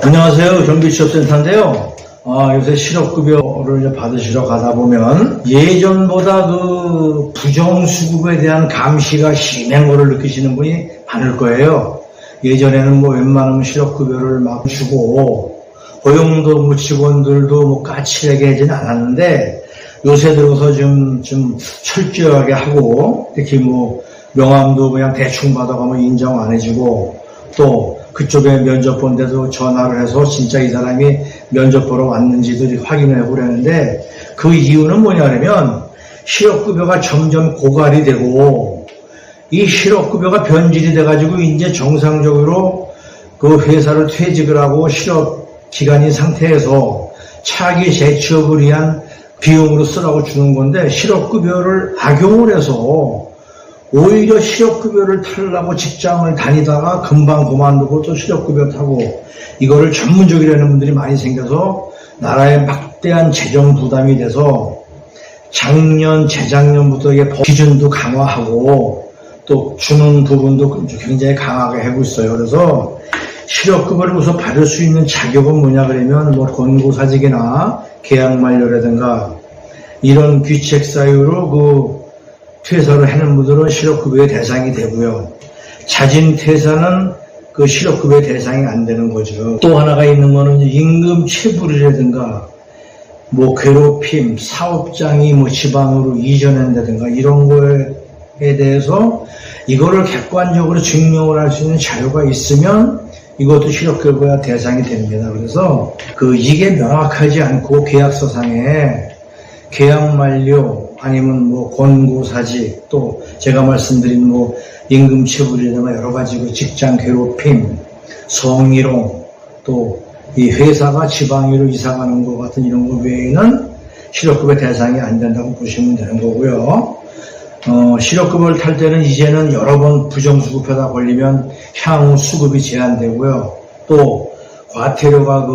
안녕하세요. 경기취업센터인데요. 요새 실업급여를 이제 받으시러 가다 보면 예전보다 그 부정수급에 대한 감시가 심한 거를 느끼시는 분이 많을 거예요. 예전에는 뭐 웬만하면 실업급여를 막 주고 고용노동부 직원들도 뭐 까칠하게 하지는 않았는데 요새 들어서 좀 철저하게 하고 특히 뭐 명함도 그냥 대충 받아가면 인정 안 해주고 또 그쪽에 면접 본 데도 전화를 해서 진짜 이 사람이 면접 보러 왔는지도 확인을 해보려는데 그 이유는 뭐냐면 실업급여가 점점 고갈이 되고 이 실업급여가 변질이 돼가지고 이제 정상적으로 그 회사를 퇴직을 하고 실업기간인 상태에서 차기 재취업을 위한 비용으로 쓰라고 주는 건데 실업급여를 악용을 해서 오히려 실업급여를 타려고 직장을 다니다가 금방 그만두고 또 실업급여 타고 이거를 전문적이라는 분들이 많이 생겨서 나라에 막대한 재정 부담이 돼서 작년, 재작년부터 이게 기준도 강화하고 또 주는 부분도 굉장히 강하게 하고 있어요. 그래서 실업급여를 우선 받을 수 있는 자격은 뭐냐 그러면 뭐 권고사직이나 계약만료라든가 이런 귀책 사유로 그 퇴사를 하는 분들은 실업급여의 대상이 되고요. 자진퇴사는 그 실업급여의 대상이 안 되는 거죠. 또 하나가 있는 거는 임금 체불이라든가 뭐 괴롭힘, 사업장이 뭐 지방으로 이전한다든가 이런 거에 대해서 이거를 객관적으로 증명을 할 수 있는 자료가 있으면 이것도 실업급여 대상이 됩니다. 그래서 이게 명확하지 않고 계약서상에 계약 만료 아니면 뭐 권고사직 또 제가 말씀드린 뭐 임금체불이나 여러 가지 그 직장 괴롭힘, 성희롱 또 이 회사가 지방으로 이사가는 것 같은 이런 거 외에는 실업급여 대상이 안 된다고 보시면 되는 거고요. 실업급여를 탈 때는 이제는 여러 번 부정수급하다 걸리면 향후 수급이 제한되고요. 또 과태료가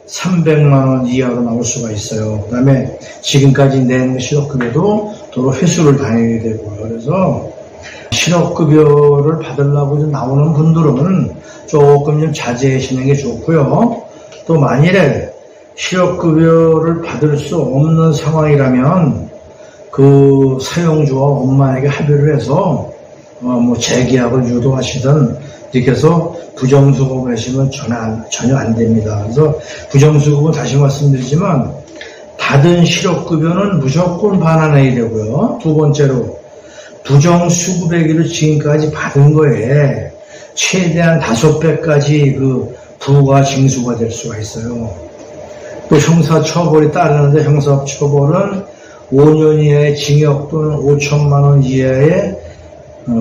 300만 원 이하로 나올 수가 있어요. 그 다음에 지금까지 낸 실업급여도 도로 회수를 당해야 되고요. 그래서 실업급여를 받으려고 나오는 분들은 조금 좀 자제하시는 게 좋고요. 또 만일에 실업급여를 받을 수 없는 상황이라면 그 사용주와 엄마에게 합의를 해서 뭐 재계약을 유도하시든 이렇게 해서 부정수급을 하시면 전혀 안 됩니다. 그래서 부정수급은 다시 말씀드리지만 받은 실업급여는 무조건 반환해야 되고요. 두 번째로 부정수급액을 지금까지 받은 거에 최대한 5배까지 부과 징수가 될 수가 있어요. 또 형사처벌이 따르는데 형사처벌은 5년 이하의 징역 또는 5천만 원 이하의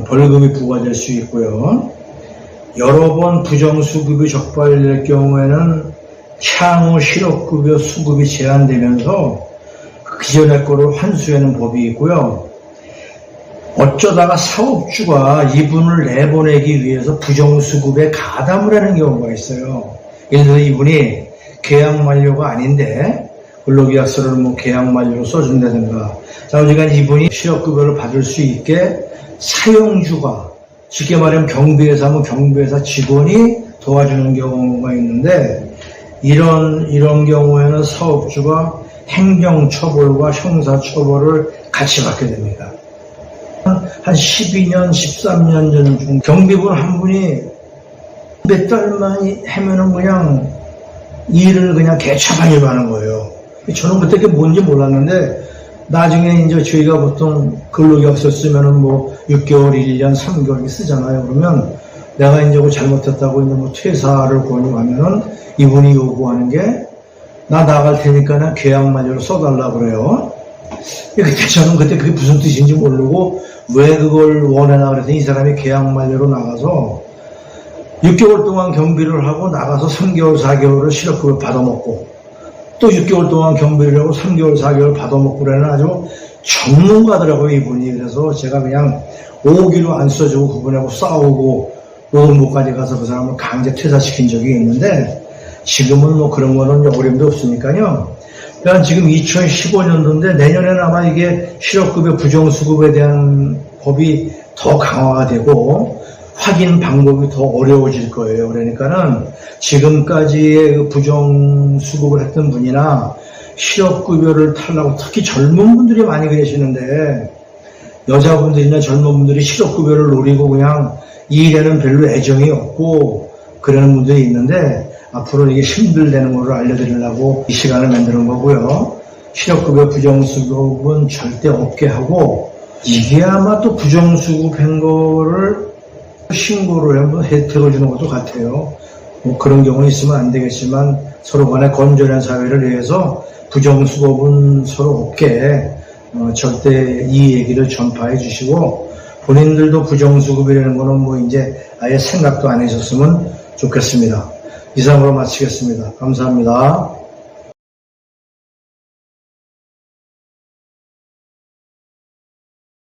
벌금이 부과될 수 있고요. 여러 번 부정수급이 적발될 경우에는 향후 실업급여 수급이 제한되면서 기존의 거를 환수하는 법이 있고요. 어쩌다가 사업주가 이분을 내보내기 위해서 부정수급에 가담을 하는 경우가 있어요. 예를 들어 이분이 계약 만료가 아닌데 근로계약서를 뭐 계약 만료로 써준다든가 자, 어쨌든 이분이 실업급여를 받을 수 있게 사용주가 쉽게 말하면 경비회사면 경비회사 직원이 도와주는 경우가 있는데 이런 경우에는 사업주가 행정처벌과 형사처벌을 같이 받게 됩니다. 한 12년, 13년 전 경비분 한 분이 몇 달만 하면은 그냥 일을 그냥 개차반이로 하는 거예요. 저는 그때 그게 뭔지 몰랐는데 나중에 이제 저희가 보통 근로계약서 쓰면은 뭐 6개월, 1년, 3개월 쓰잖아요. 그러면 내가 이제 잘못했다고 이제 뭐 퇴사를 권유하면은 이분이 요구하는 게 나 나갈 테니까 계약 만료로 써달라고 그래요. 그때 저는 그때 그게 무슨 뜻인지 모르고 왜 그걸 원하나 그랬더니 이 사람이 계약 만료로 나가서 6개월 동안 경비를 하고 나가서 3개월, 4개월을 실업급여 받아먹고 또 6개월 동안 경비를 하고 3개월, 4개월 받아먹고 그러는 아주 전문가더라고요, 이분이. 그래서 제가 그냥 오기로 안 써주고 그분하고 싸우고 노동부까지 가서 그 사람을 강제 퇴사시킨 적이 있는데 지금은 뭐 그런 거는 어림도 없으니까요. 그러니까 지금 2015년도인데 내년에는 아마 이게 실업급여 부정수급에 대한 법이 더 강화가 되고 확인 방법이 더 어려워질 거예요. 그러니까는 지금까지의 그 부정수급을 했던 분이나 실업급여를 타려고 특히 젊은 분들이 많이 계시는데 여자분들이나 젊은 분들이 실업급여를 노리고 그냥 이 일에는 별로 애정이 없고 그러는 분들이 있는데 앞으로 이게 힘들다는 걸 알려드리려고 이 시간을 만드는 거고요. 실업급여 부정수급은 절대 없게 하고 이게 아마 또 부정수급한 거를 신고를 한번 혜택을 주는 것도 같아요. 뭐 그런 경우는 있으면 안 되겠지만 서로 간에 건전한 사회를 위해서 부정수급은 서로 없게 절대 이 얘기를 전파해 주시고 본인들도 부정수급이라는 거는 뭐 이제 아예 생각도 안 하셨으면 좋겠습니다. 이상으로 마치겠습니다. 감사합니다.